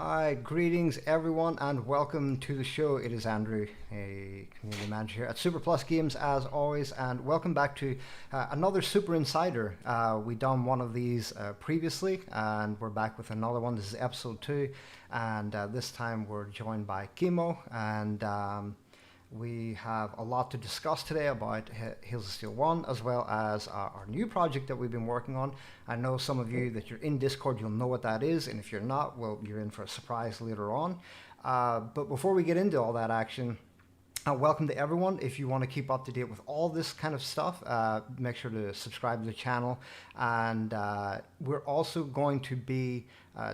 Hi, greetings everyone, and welcome to the show. It is Andrew, a community manager here at Super Plus Games, as always, and welcome back to another Super Insider. We done one of these previously, and we're back with another one. This is episode 2, and this time we're joined by Kimmo, and we have a lot to discuss today about Hills of Steel 1, as well as our new project that we've been working on. I know some of you that you're in Discord, you'll know what that is, and if you're not, well, you're in for a surprise later on. But before we get into all that action, welcome to everyone. If you want to keep up to date with all this kind of stuff, make sure to subscribe to the channel. And we're also going to be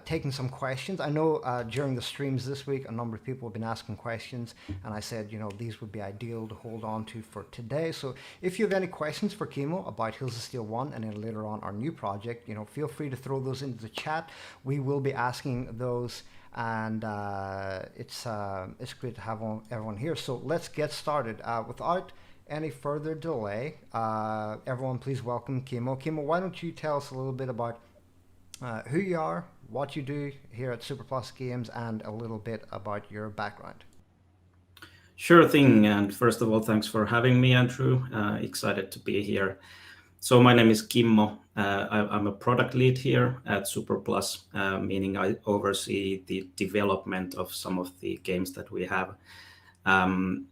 taking some questions. I know during the streams this week, a number of people have been asking questions, and I said, these would be ideal to hold on to for today. So if you have any questions for Kimmo about Hills of Steel 1 and then later on our new project, feel free to throw those into the chat. We will be asking those, and it's great to have everyone here. So let's get started. Without any further delay, everyone please welcome Kimmo. Kimmo, why don't you tell us a little bit about who you are, what you do here at Super Plus Games, and a little bit about your background. Sure thing. And first of all, thanks for having me, Andrew. Excited to be here. So my name is Kimmo. I'm a product lead here at Super Plus, meaning I oversee the development of some of the games that we have.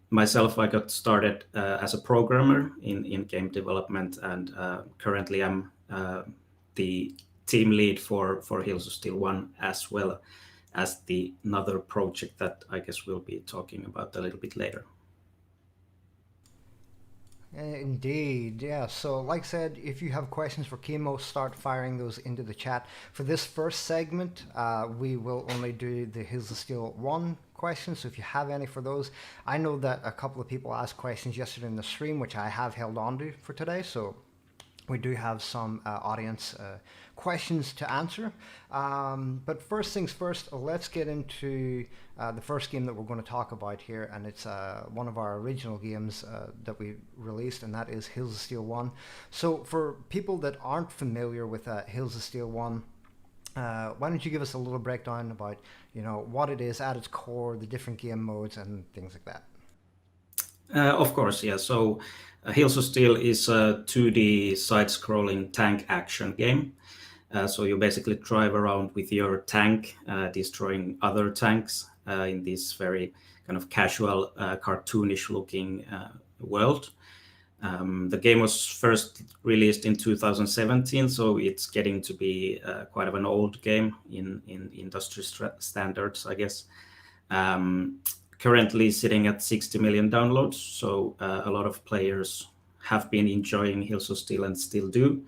Myself, I got started as a programmer in game development, and currently I'm the team lead for Hills of Steel 1, as well as another project that I guess we'll be talking about a little bit later. Indeed, yeah. So, like I said, if you have questions for Kimmo, start firing those into the chat. For this first segment, we will only do the Hills of Steel 1 questions. So, if you have any for those, I know that a couple of people asked questions yesterday in the stream, which I have held on to for today. So, we do have some audience questions to answer. But first things first, let's get into the first game that we're going to talk about here. And it's one of our original games that we released, and that is Hills of Steel 1. So for people that aren't familiar with Hills of Steel 1, why don't you give us a little breakdown about what it is at its core, the different game modes, and things like that? Of course, yeah. So Hills of Steel is a 2D side-scrolling tank action game. So you basically drive around with your tank, destroying other tanks in this very kind of casual, cartoonish-looking world. The game was first released in 2017, so it's getting to be quite of an old game in industry standards, I guess. Currently sitting at 60 million downloads, so a lot of players have been enjoying Hills of Steel and still do.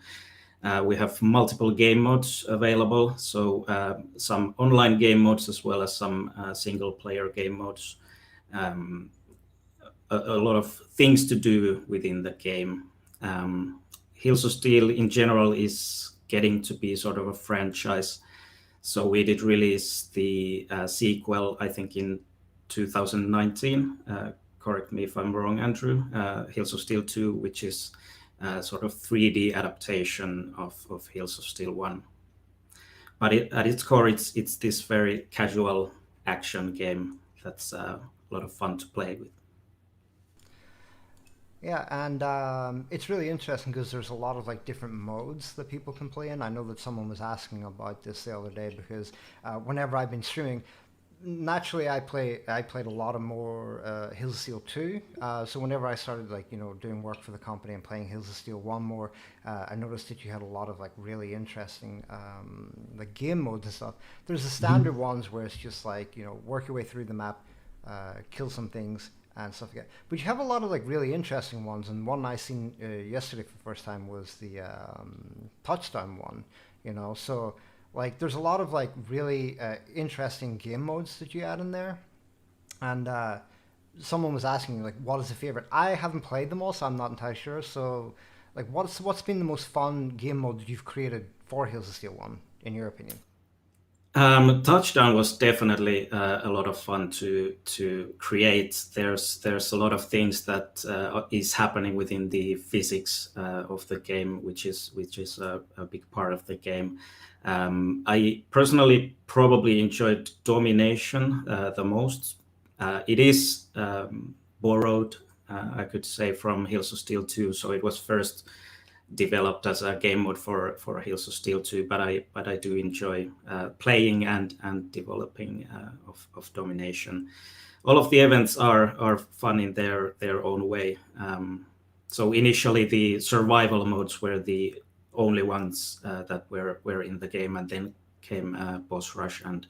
We have multiple game modes available, so some online game modes as well as some single-player game modes. A lot of things to do within the game. Hills of Steel in general is getting to be sort of a franchise. So we did release the sequel, I think, in 2019. Correct me if I'm wrong, Andrew. Hills of Steel 2, which is sort of 3D adaptation of Hills of Steel 1. But at its core, it's this very casual action game that's a lot of fun to play with. Yeah, and it's really interesting because there's a lot of different modes that people can play in. I know that someone was asking about this the other day because whenever I've been streaming, naturally I played a lot of more Hills of Steel 2. So whenever I started doing work for the company and playing Hills of Steel 1 more, I noticed that you had a lot of really interesting game modes and stuff. There's the standard ones where it's just work your way through the map, kill some things and stuff like that. But you have a lot of really interesting ones, and one I seen yesterday for the first time was the touchdown one. So there's a lot of really interesting game modes that you add in there, and someone was asking me what is the favorite. I haven't played them all, so I'm not entirely sure. So what's been the most fun game mode that you've created for Hills of Steel 1 in your opinion? Touchdown was definitely a lot of fun to create. There's a lot of things that is happening within the physics of the game, which is a big part of the game. I personally probably enjoyed Domination the most. It is borrowed, I could say, from Hills of Steel 2, so it was first developed as a game mode for Hills of Steel 2, but I do enjoy playing and developing of Domination. All of the events are fun in their own way. So initially the survival modes were the only ones that were in the game, and then came boss rush and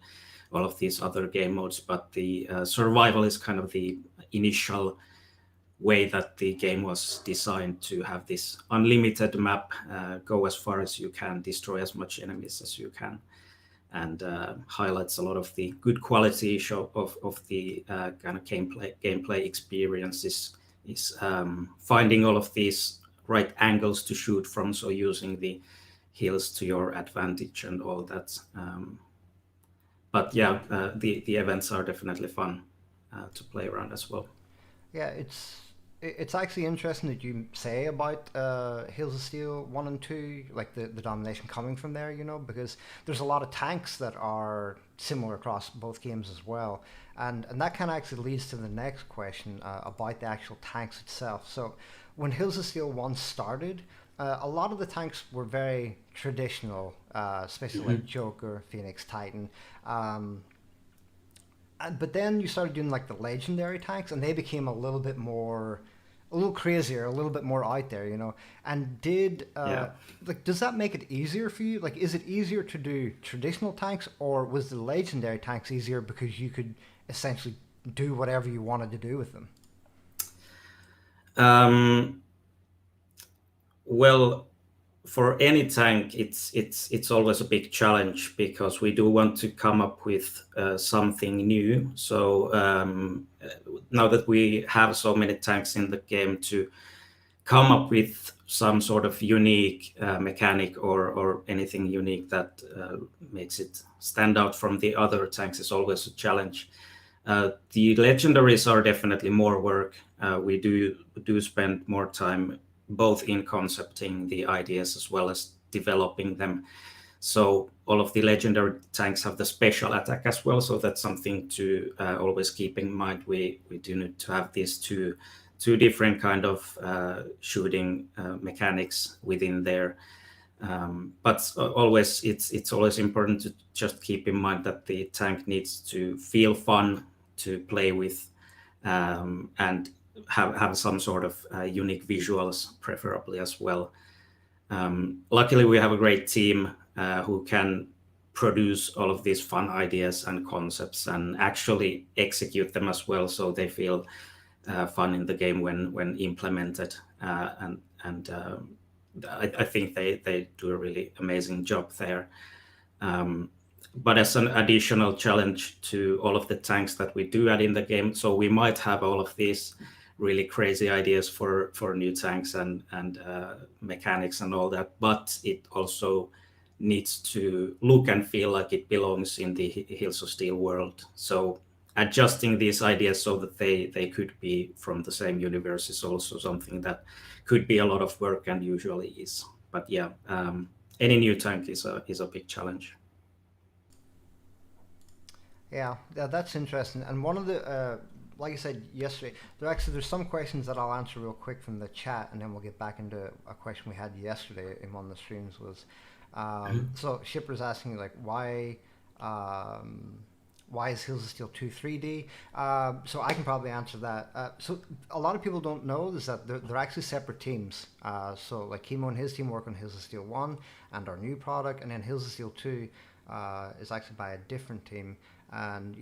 all of these other game modes. But the survival is kind of the initial way that the game was designed to have this unlimited map, go as far as you can, destroy as much enemies as you can, and highlights a lot of the good quality of the kind of gameplay experiences. Is finding all of these right angles to shoot from, so using the hills to your advantage and all that. But yeah, the events are definitely fun to play around as well. Yeah, it's actually interesting that you say about Hills of Steel 1 and 2, like the domination coming from there, because there's a lot of tanks that are similar across both games as well. And that kind of actually leads to the next question about the actual tanks itself. So when Hills of Steel 1 started, a lot of the tanks were very traditional, especially like Mhm. Joker, Phoenix, Titan. Um, but then you started doing like the legendary tanks, and they became a little crazier, a little bit more out there, And Yeah. like, does that make it easier for you? Like, is it easier to do traditional tanks, or was the legendary tanks easier because you could essentially do whatever you wanted to do with them? Um, well, for any tank, it's always a big challenge because we do want to come up with something new. So now that we have so many tanks in the game, to come up with some sort of unique mechanic or anything unique that makes it stand out from the other tanks is always a challenge. The legendaries are definitely more work. We do spend more time both in concepting the ideas as well as developing them. So all of the legendary tanks have the special attack as well. So that's something to always keep in mind. We do need to have these two different kind of shooting mechanics within there. But always it's always important to just keep in mind that the tank needs to feel fun to play with, and have some sort of unique visuals preferably as well. Luckily, we have a great team who can produce all of these fun ideas and concepts and actually execute them as well, so they feel fun in the game when implemented. And I think they do a really amazing job there. Um, but as an additional challenge to all of the tanks that we do add in the game, so we might have all of these really crazy ideas for new tanks and mechanics and all that, but it also needs to look and feel like it belongs in the Hills of Steel world. So adjusting these ideas so that they could be from the same universe is also something that could be a lot of work and usually is. But yeah, any new tank is a big challenge. Yeah, that's interesting. And one of like I said yesterday, there's some questions that I'll answer real quick from the chat, and then we'll get back into a question we had yesterday in one of the streams. Was so Shipper's asking like um, why is Hills of Steel 2 3D? So I can probably answer that. So a lot of people don't know is that they're actually separate teams. So like Kimmo and his team work on Hills of Steel 1 and our new product, and then Hills of Steel 2 is actually by a different team. And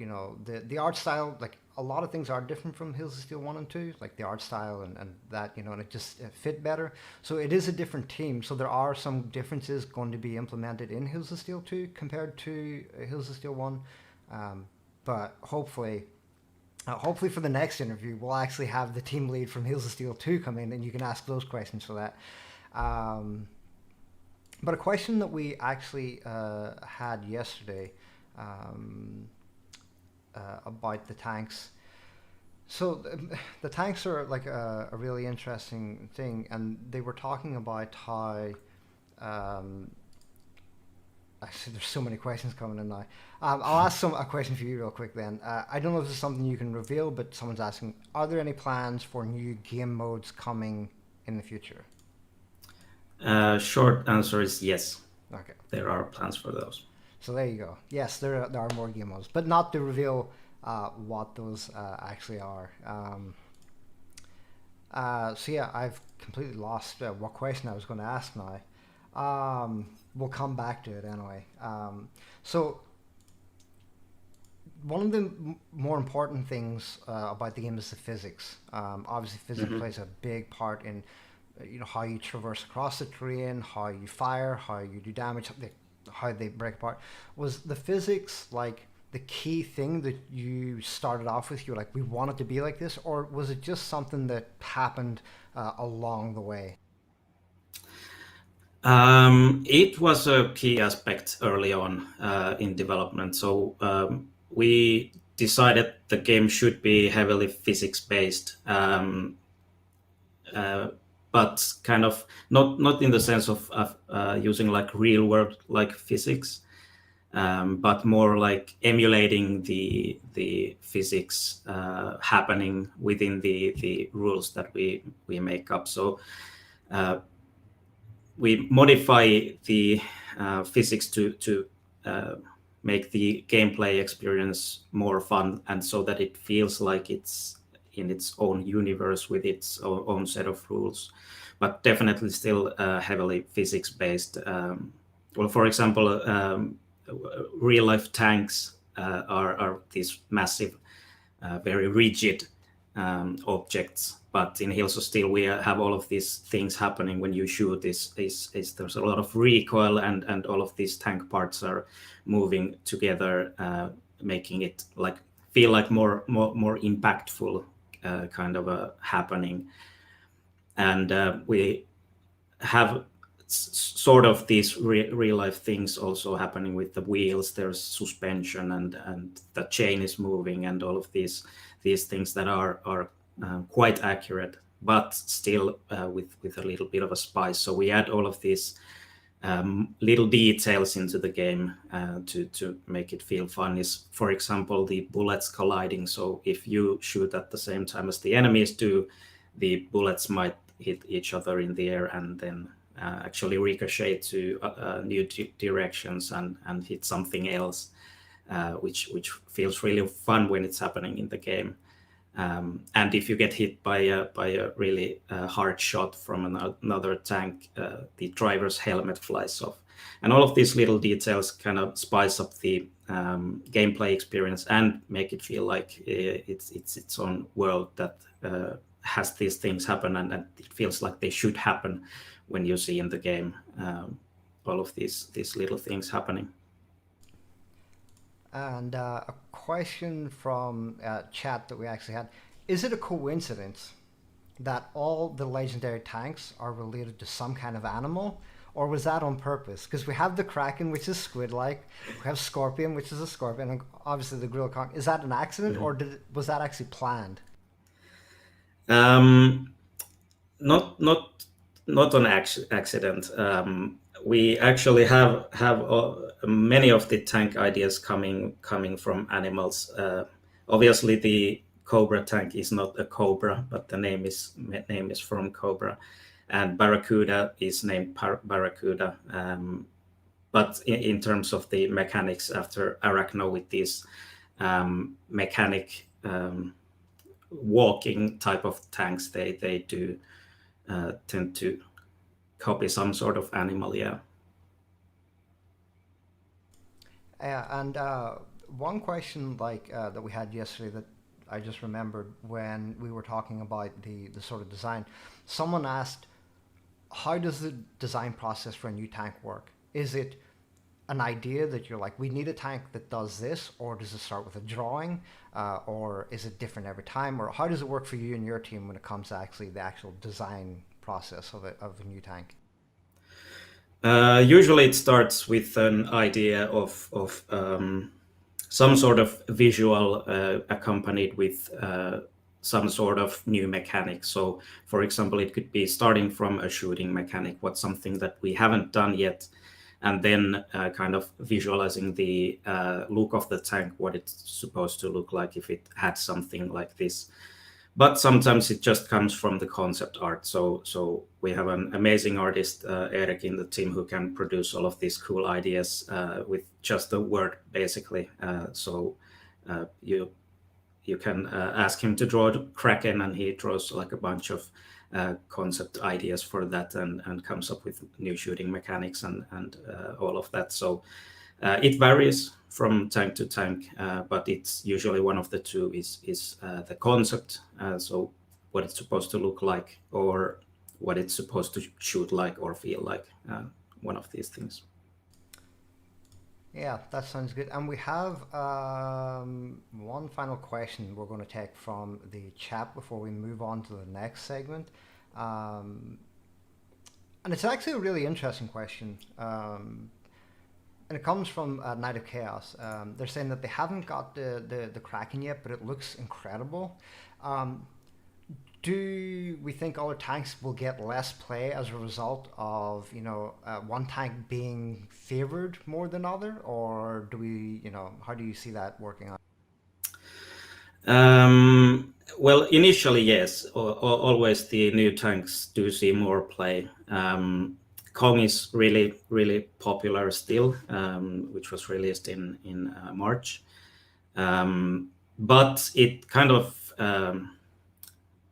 the art style, like a lot of things are different from Hills of Steel 1 and 2, like the art style and that, and it just fit better. So it is a different team. So there are some differences going to be implemented in Hills of Steel 2 compared to Hills of Steel 1. Um, but hopefully for the next interview, we'll actually have the team lead from Hills of Steel 2 come in, and you can ask those questions for that. Um, but a question that we actually had yesterday um, about the tanks. So the tanks are like a really interesting thing, and they were talking about how. Um, Actually, there's so many questions coming in now. I'll ask a question for you real quick then. I don't know if this is something you can reveal, but someone's asking: are there any plans for new game modes coming in the future? Short answer is yes. Okay, There are plans for those. so there you go. Yes, there are more game modes, but not to reveal what those actually are. So yeah, I've completely lost what question I was going to ask now. We'll come back to it anyway. So one of the more important things about the game is the physics. Obviously, physics Hmm. plays a big part in how you traverse across the terrain, how you fire, how you do damage, how they break apart. Was the physics like the key thing that you started off with? You were like, we want it to be like this, or was it just something that happened along the way? It was a key aspect early on in development. So we decided the game should be heavily physics based, uh, but kind of not in the sense of using like real world like physics, but more like emulating the physics happening within the rules that we make up. So uh, we modify the physics to uh, make the gameplay experience more fun, and so that it feels like it's in its own universe with its own set of rules, but definitely still heavily physics based. Well, for example, real life tanks are these massive, very rigid objects. But in Hills of Steel, we have all of these things happening when you shoot. There's a lot of recoil, and all of these tank parts are moving together, making it like feel like more impactful kind of a happening. And we have sort of these real life things also happening with the wheels. There's suspension, and the chain is moving, and all of these things that are quite accurate, but still with a little bit of a spice. So we add all of these little details into the game to make it feel fun. Is, for example, the bullets colliding. So if you shoot at the same time as the enemies do, the bullets might hit each other in the air and then actually ricochet to new directions and hit something else, which feels really fun when it's happening in the game. And if you get hit by a really hard shot from another tank, the driver's helmet flies off. And all of these little details kind of spice up the gameplay experience and make it feel like it's its own world that has these things happen, and it feels like they should happen when you see in the game all of these little things happening. And a question from chat that we actually had: is it a coincidence that all the legendary tanks are related to some kind of animal, or was that on purpose? Because we have the Kraken, which is squid-like, we have Scorpion, which is a scorpion, and obviously the Grill Kong. Is that an accident, or was that actually planned? Um, not not on accident. We actually have many of the tank ideas coming from animals. Obviously, the Cobra tank is not a cobra, but the name is from Cobra, and Barracuda is named Barracuda. But in terms of the mechanics, after Arachno with these mechanic walking type of tanks, they do tend to copy some sort of animal. Yeah. And one question like that we had yesterday that I just remembered when we were talking about the sort of design. Someone asked, how does the design process for a new tank work? Is it an idea that you're like, we need a tank that does this, or does it start with a drawing, or is it different every time, or how does it work for you and your team when it comes to actually the actual design process of a new tank? Usually, it starts with an idea of some sort of visual accompanied with some sort of new mechanic. So, for example, it could be starting from a shooting mechanic, what's something that we haven't done yet, and then kind of visualizing the look of the tank, what it's supposed to look like if it had something like this. But sometimes it just comes from the concept art. So we have an amazing artist, Erik, in the team who can produce all of these cool ideas with just a word, basically. So you can ask him to draw Kraken, and he draws like a bunch of concept ideas for that, and comes up with new shooting mechanics and all of that. So it varies from tank to tank, but it's usually one of the two is the concept, so what it's supposed to look like, or what it's supposed to shoot like or feel like, one of these things. Yeah, that sounds good. And we have one final question we're going to take from the chat before we move on to the next segment. Um, and it's actually a really interesting question. And it comes from Night of Chaos. They're saying that they haven't got the Kraken yet, but it looks incredible. Um, do we think other tanks will get less play as a result of one tank being favored more than other, or do we how do you see that working out? Well, initially, yes. Always the new tanks do see more play. Kong is really, really popular still, which was released in March. But it kind of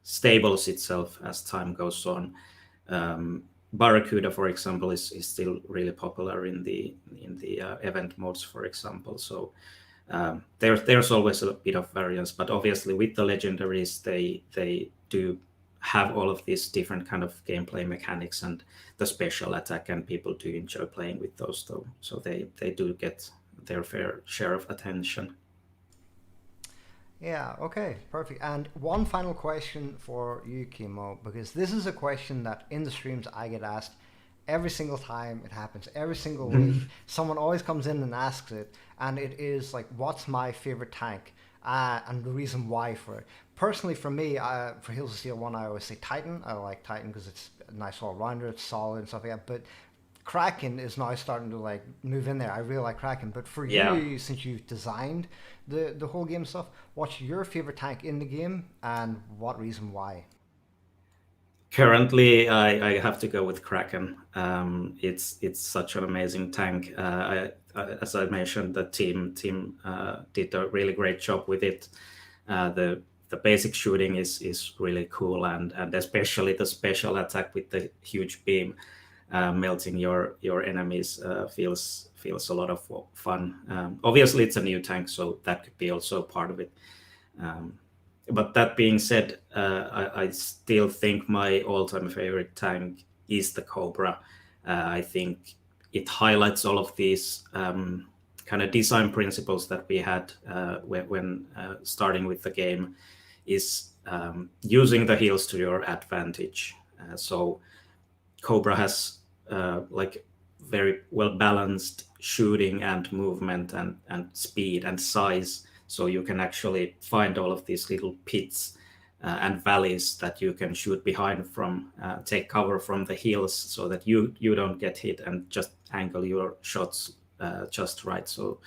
stables itself as time goes on. Barracuda, for example, is still really popular in the event modes, for example. So there's always a bit of variance, but obviously with the legendaries, they do have all of these different kind of gameplay mechanics and the special attack, and people do enjoy playing with those though. So they do get their fair share of attention. Yeah, okay, perfect. And one final question for you, Kimo, because this is a question that in the streams I get asked every single time it happens, every single week. Someone always comes in and asks it, and it is like, what's my favorite tank? And the reason why for it. Personally, for me, for Heels of Steel 1, I always say Titan. I like Titan because it's a nice all-rounder, it's solid and stuff like that. But Kraken is now starting to like move in there. I really like Kraken, but for Yeah. you, since you've designed the whole game stuff, what's your favorite tank in the game, and what reason why? Currently, I have to go with Kraken. It's such an amazing tank. As I mentioned, the team did a really great job with it. The basic shooting is really cool, and especially the special attack with the huge beam, melting your enemies, feels a lot of fun. Obviously, it's a new tank, so that could be also part of it. Um, but that being said, I still think my all-time favorite tank is the Cobra. I think it highlights all of these kind of design principles that we had when starting with the game, is using the heals to your advantage. So Cobra has like very well balanced shooting and movement and speed and size. So you can actually find all of these little pits and valleys that you can shoot behind from, take cover from the hills so that you don't get hit, and just angle your shots just right, so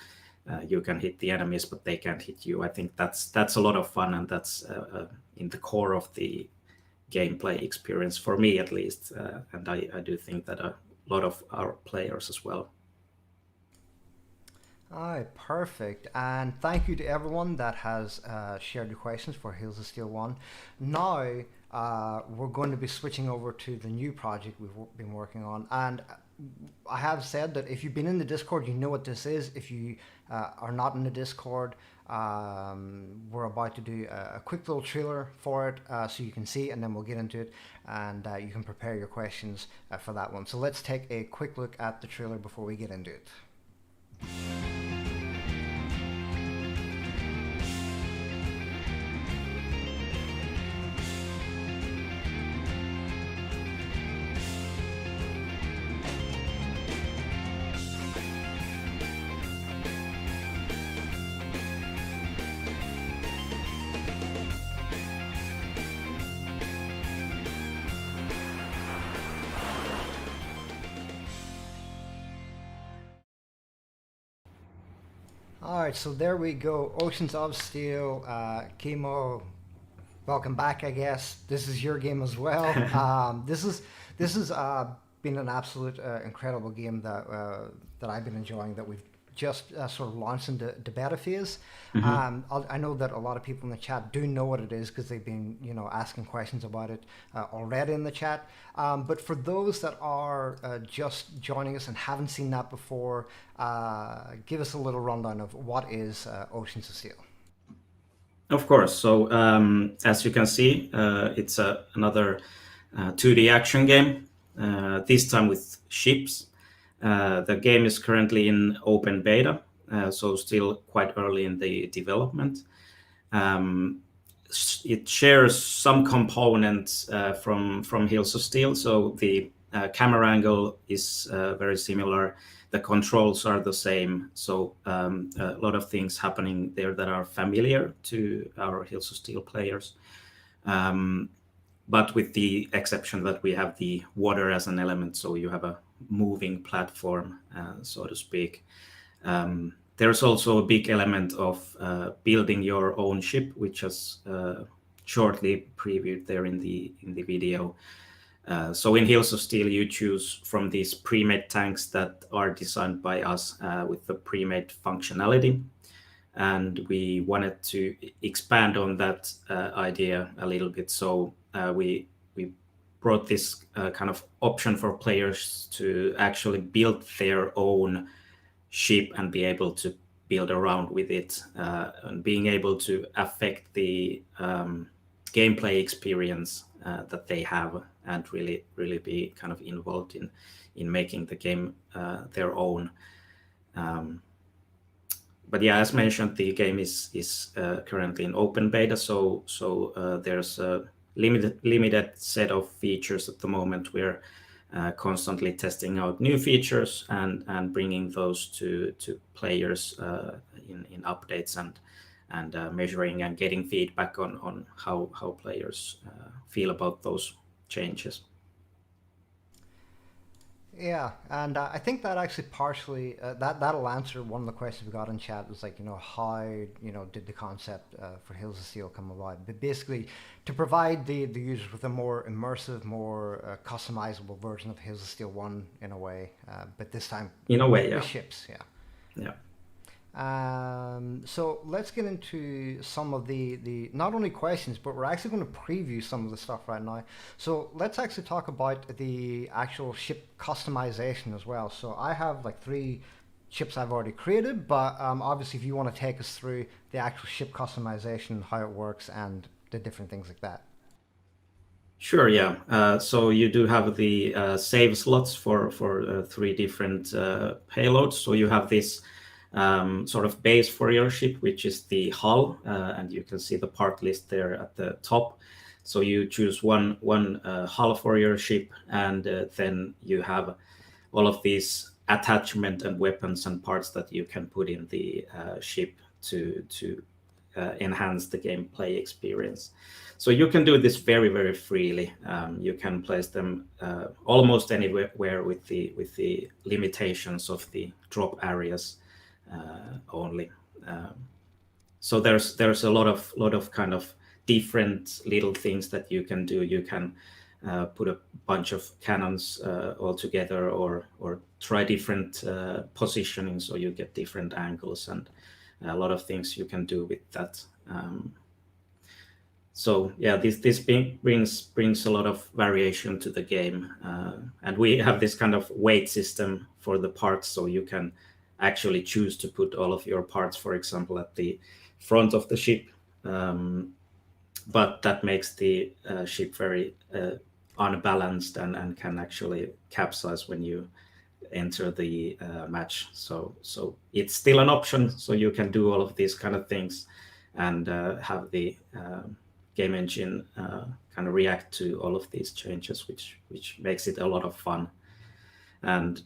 you can hit the enemies but they can't hit you. I think that's a lot of fun, and that's in the core of the gameplay experience for me at least, and I do think that a lot of our players as well. Alright, perfect. And thank you to everyone that has shared your questions for Heels of Steel 1. Now, we're going to be switching over to the new project we've been working on. And I have said that if you've been in the Discord, you know what this is. If you are not in the Discord, we're about to do a quick little trailer for it, so you can see, and then we'll get into it, and you can prepare your questions for that one. So let's take a quick look at the trailer before we get into it. All right, so there we go. Oceans of Steel, Chemo. Welcome back. I guess this is your game as well. This is been an absolute incredible game that I've been enjoying. That we've just sort of launched into the beta phase. Hmm. I know that a lot of people in the chat do know what it is because they've been, asking questions about it already in the chat. But for those that are just joining us and haven't seen that before, give us a little rundown of what is Oceans of Steel. Of course. So as you can see, it's another 2D action game, this time with ships. The game is currently in open beta, so still quite early in the development. Um, it shares some components from Hills of Steel, so the camera angle is very similar. The controls are the same, so a lot of things happening there that are familiar to our Hills of Steel players. But with the exception that we have the water as an element, so you have a moving platform, so to speak. There's also a big element of building your own ship, which is shortly previewed there in the video. So in Hills of Steel, you choose from these pre-made tanks that are designed by us with the pre-made functionality. And we wanted to expand on that idea a little bit. So we brought this kind of option for players to actually build their own ship and be able to build around with it, and being able to affect the gameplay experience that they have, and really be kind of involved in making the game their own. But yeah, as mentioned, the game is currently in open beta, so there's a limited set of features at the moment. We're constantly testing out new features and bringing those to players in updates and measuring and getting feedback on how players feel about those changes. Yeah, and I think that actually partially that'll answer one of the questions we got in chat. Was like, how did the concept for Hills of Steel come about? But basically, to provide the users with a more immersive, more customizable version of Hills of Steel One in a way, but this time In a way, with yeah. ships. Yeah. Yeah. So let's get into some of the not only questions, but we're actually going to preview some of the stuff right now. So let's actually talk about the actual ship customization as well. So I have like 3 ships I've already created, but obviously if you want to take us through the actual ship customization, how it works, and the different things like that. Sure, yeah. So you do have the save slots for 3 different payloads. So you have this sort of base for your ship, which is the hull, and you can see the part list there at the top. So you choose one hull for your ship, and then you have all of these attachment and weapons and parts that you can put in the ship to enhance the gameplay experience. So you can do this very freely. You can place them almost anywhere with the limitations of the drop areas only. So there's a lot of kind of different little things that you can do. You can put a bunch of cannons all together, or try different positioning, so you get different angles, and a lot of things you can do with that. So yeah, this brings a lot of variation to the game, and we have this kind of weight system for the parts, so you can actually choose to put all of your parts, for example, at the front of the ship, but that makes the ship very unbalanced and can actually capsize when you enter the match. So it's still an option, so you can do all of these kind of things and have the game engine kind of react to all of these changes, which makes it a lot of fun. And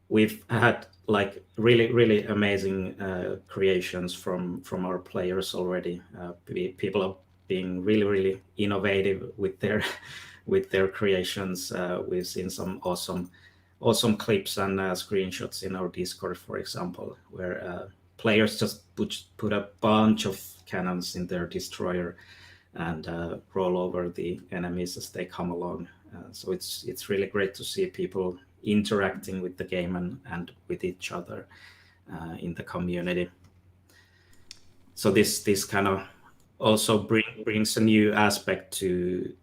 we've had like really amazing creations from our players already. People are being really innovative with their creations. We've seen some awesome clips and screenshots in our Discord, for example, where players just put a bunch of cannons in their destroyer and roll over the enemies as they come along. So it's really great to see people interacting with the game and with each other in the community. So this kind of also brings a new aspect to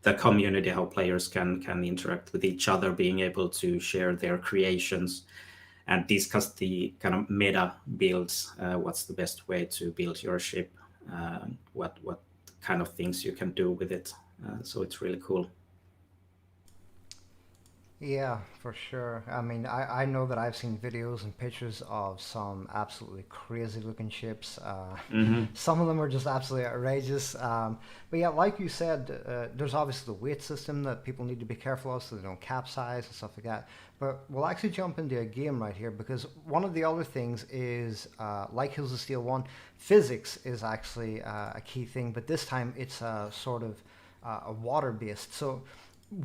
the community, how players can interact with each other, being able to share their creations and discuss the kind of meta builds. What's the best way to build your ship? What kind of things you can do with it? So it's really cool. Yeah, for sure. I mean, I know that I've seen videos and pictures of some absolutely crazy looking ships. Hmm. Some of them are just absolutely outrageous. But yeah, like you said, there's obviously the weight system that people need to be careful of so they don't capsize and stuff like that. But we'll actually jump into a game right here because one of the other things is, like Hills of Steel 1, physics is actually a key thing, but this time it's sort of a water based. So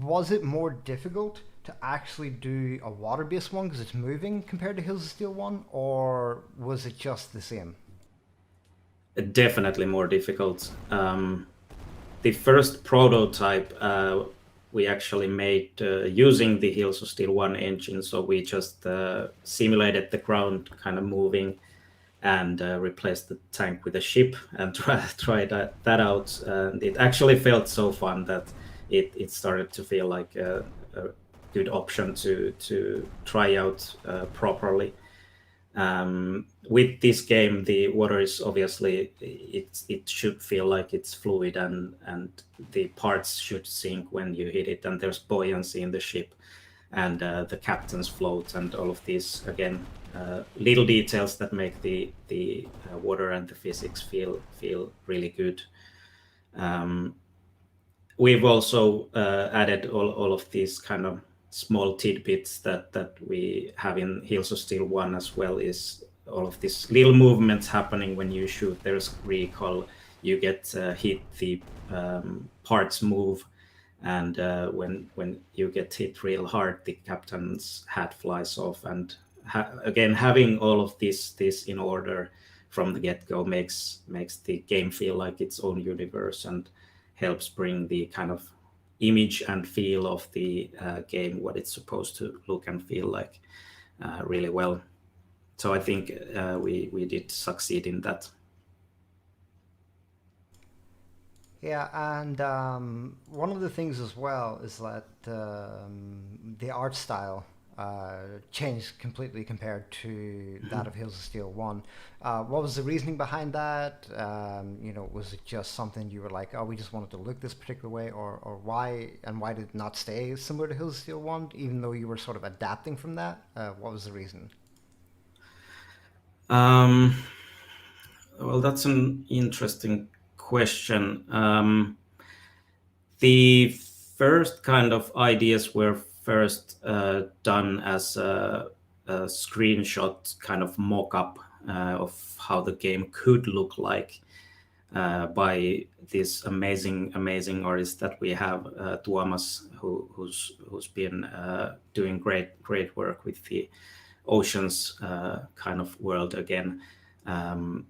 was it more difficult to actually do a water-based one because it's moving compared to Hills of Steel one, or was it just the same? Definitely more difficult. The first prototype we actually made using the Hills of Steel 1 engine. So we just simulated the ground kind of moving and replaced the tank with a ship and try that out. And it actually felt so fun that it started to feel like a good option to try out properly. With this game, the water is obviously it should feel like it's fluid and the parts should sink when you hit it, and there's buoyancy in the ship, and the captain's float, and all of these again little details that make the water and the physics feel really good. Um, we've also added all of these kind of small tidbits that we have in Hills of Steel 1 as well, is all of these little movements happening when you shoot. There's recall, you get hit, the parts move, and when you get hit real hard, the captain's hat flies off. And again, having all of this in order from the get-go makes the game feel like its own universe and helps bring the kind of image and feel of the game, what it's supposed to look and feel like, really well. So I think we did succeed in that. Yeah, and one of the things as well is that the art style changed completely compared to that of Hills of Steel 1. What was the reasoning behind that? Was it just something you were like, oh, we just wanted to look this particular way, or why, and why did it not stay similar to Hills of Steel 1, even though you were sort of adapting from that? What was the reason? Um, well, that's an interesting question. The first kind of ideas were first done as a screenshot kind of mock-up of how the game could look like by this amazing artist that we have, Tuomas, who's been doing great work with the oceans kind of world again. Um,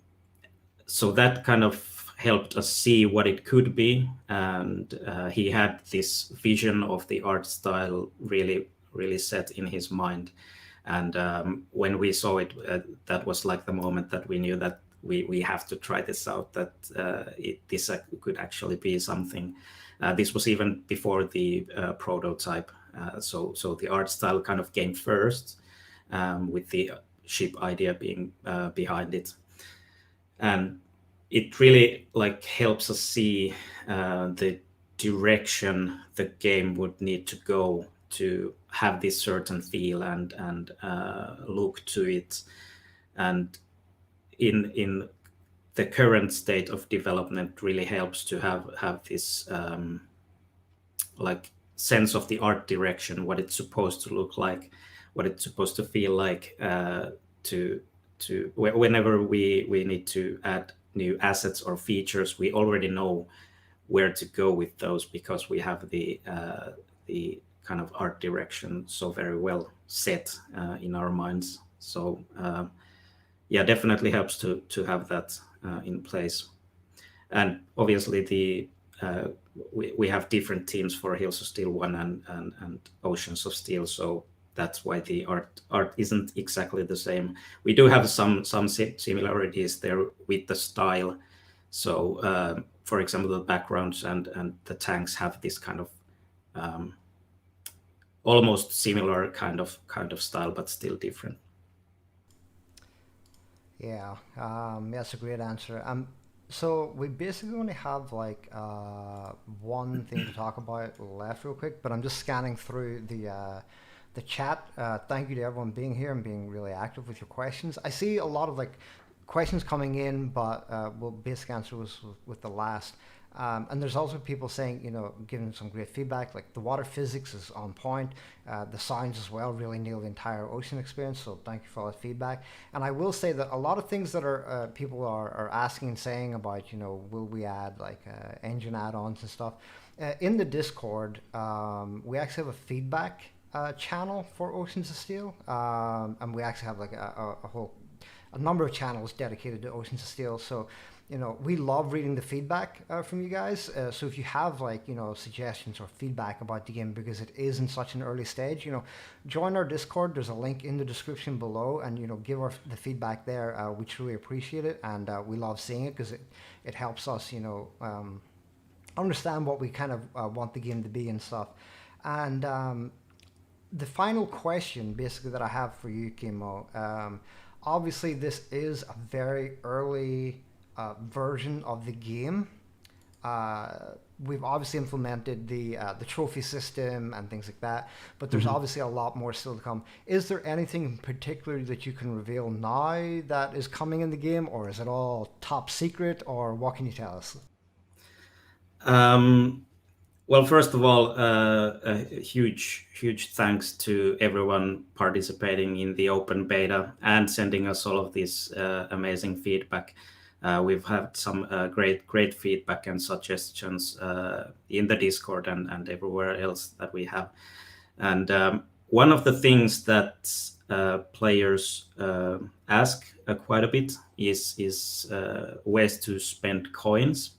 so that kind of helped us see what it could be, and he had this vision of the art style really set in his mind. And when we saw it, that was like the moment that we knew that we have to try this out, that this could actually be something. This was even before the prototype, so the art style kind of came first, with the ship idea being behind it. And it really like helps us see the direction the game would need to go to have this certain feel and look to it. And in the current state of development really helps to have this like sense of the art direction, what it's supposed to look like, what it's supposed to feel like, to whenever we need to add new assets or features, we already know where to go with those because we have the kind of art direction so very well set in our minds. So yeah, definitely helps to have that in place. And obviously we have different teams for Hills of Steel 1 and Oceans of Steel, so that's why the art isn't exactly the same. We do have some similarities there with the style. So for example, the backgrounds and the tanks have this kind of almost similar kind of style, but still different. Yeah, that's a great answer. So we basically only have like one thing to talk about left, real quick. But I'm just scanning through the chat. Thank you to everyone being here and being really active with your questions. I see a lot of like questions coming in, but we'll basically answer with the last. And there's also people saying, giving some great feedback, like the water physics is on point, the sounds as well really nail the entire ocean experience. So thank you for all that feedback. And I will say that a lot of things that are people are asking and saying about, will we add like engine add-ons and stuff in the Discord? We actually have a feedback channel for Oceans of Steel, and we actually have like a number of channels dedicated to Oceans of Steel. So we love reading the feedback from you guys. So if you have like, suggestions or feedback about the game, because it is in such an early stage, join our Discord. There's a link in the description below, and, give the feedback there. We truly appreciate it, and we love seeing it because it helps us, understand what we kind of want the game to be and stuff. And the final question basically that I have for you, Kimmo, obviously this is a very early version of the game. We've obviously implemented the trophy system and things like that, but there's obviously a lot more still to come. Is there anything in particular that you can reveal now that is coming in the game, or is it all top secret, or what can you tell us? Well, first of all, a huge thanks to everyone participating in the open beta and sending us all of this amazing feedback. We've had some great feedback and suggestions in the Discord and everywhere else that we have. And one of the things that players ask quite a bit is ways to spend coins.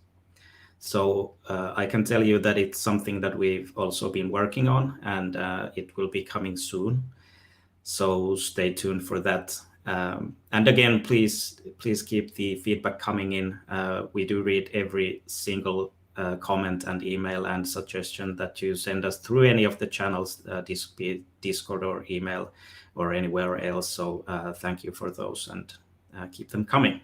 So I can tell you that it's something that we've also been working on, and it will be coming soon. So stay tuned for that. And again, please keep the feedback coming in. We do read every single comment and email and suggestion that you send us through any of the channels, Discord or email or anywhere else. So thank you for those, and keep them coming.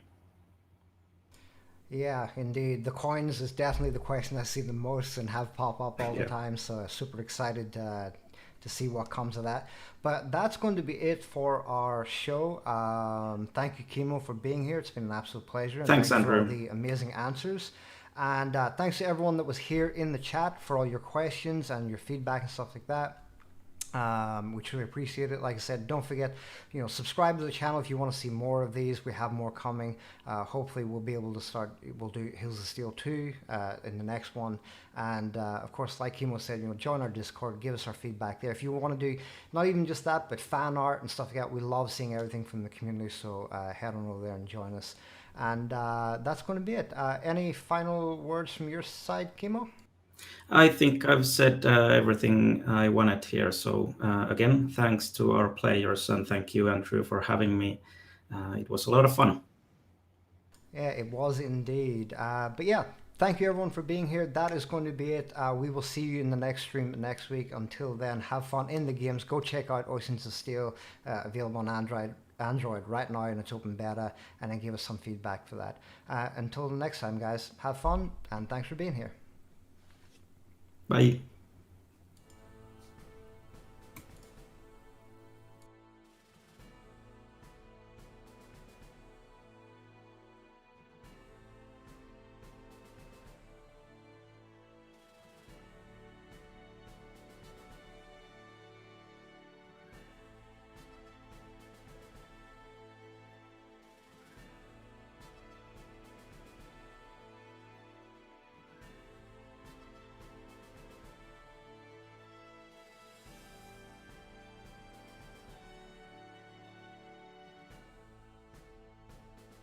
Yeah, indeed. The coins is definitely the question I see the most and have pop up all the Yeah. time. So super excited to see what comes of that. But that's going to be it for our show. Thank you, Kimo, for being here. It's been an absolute pleasure, and Thanks, thank you for all Andrew. the amazing answers. And thanks to everyone that was here in the chat for all your questions and your feedback and stuff like that. We truly appreciate it. Like I said, don't forget, subscribe to the channel if you want to see more of these. We have more coming. Hopefully, we'll be able to start. We'll do Hills of Steel 2 in the next one. And of course, like Kimo said, join our Discord, give us our feedback there. If you want to do not even just that, but fan art and stuff like that, we love seeing everything from the community. So head on over there and join us. And that's going to be it. Any final words from your side, Kimo? I think I've said everything I wanted here. So again, thanks to our players, and thank you, Andrew, for having me. It was a lot of fun. Yeah, it was indeed. But yeah, thank you everyone for being here. That is going to be it. We will see you in the next stream next week. Until then, have fun in the games. Go check out Oceans of Steel, available on Android right now in its open beta, and then give us some feedback for that. Until the next time, guys, have fun and thanks for being here. Bye.